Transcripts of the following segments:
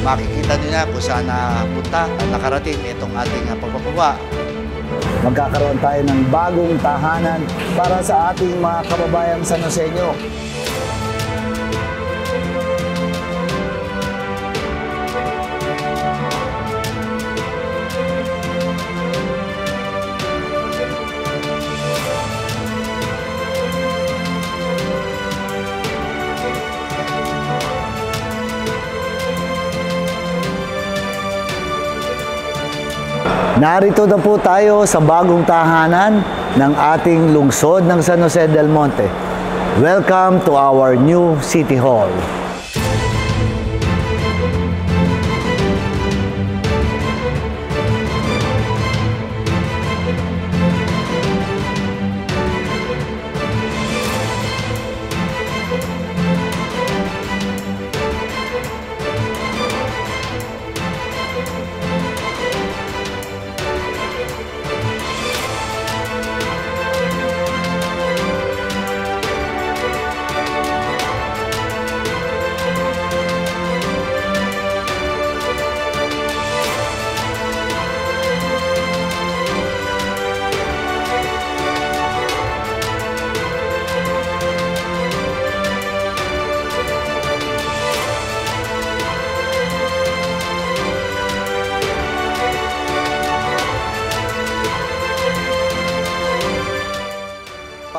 makikita nyo na kung saan napunta at nakarating itong ating pagpapawa. Magkakaroon tayo ng bagong tahanan para sa ating mga kababayang San Joseño. Narito na po tayo sa bagong tahanan ng ating lungsod ng San Jose del Monte. Welcome to our new City Hall.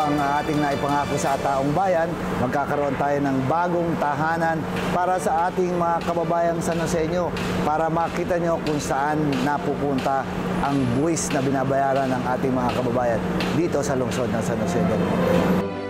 Ang ating naipangako sa taong bayan, magkakaroon tayo ng bagong tahanan para sa ating mga kababayang San Joseño, para makita nyo kung saan napupunta ang buwis na binabayaran ng ating mga kababayan dito sa lungsod ng San Jose del Monte.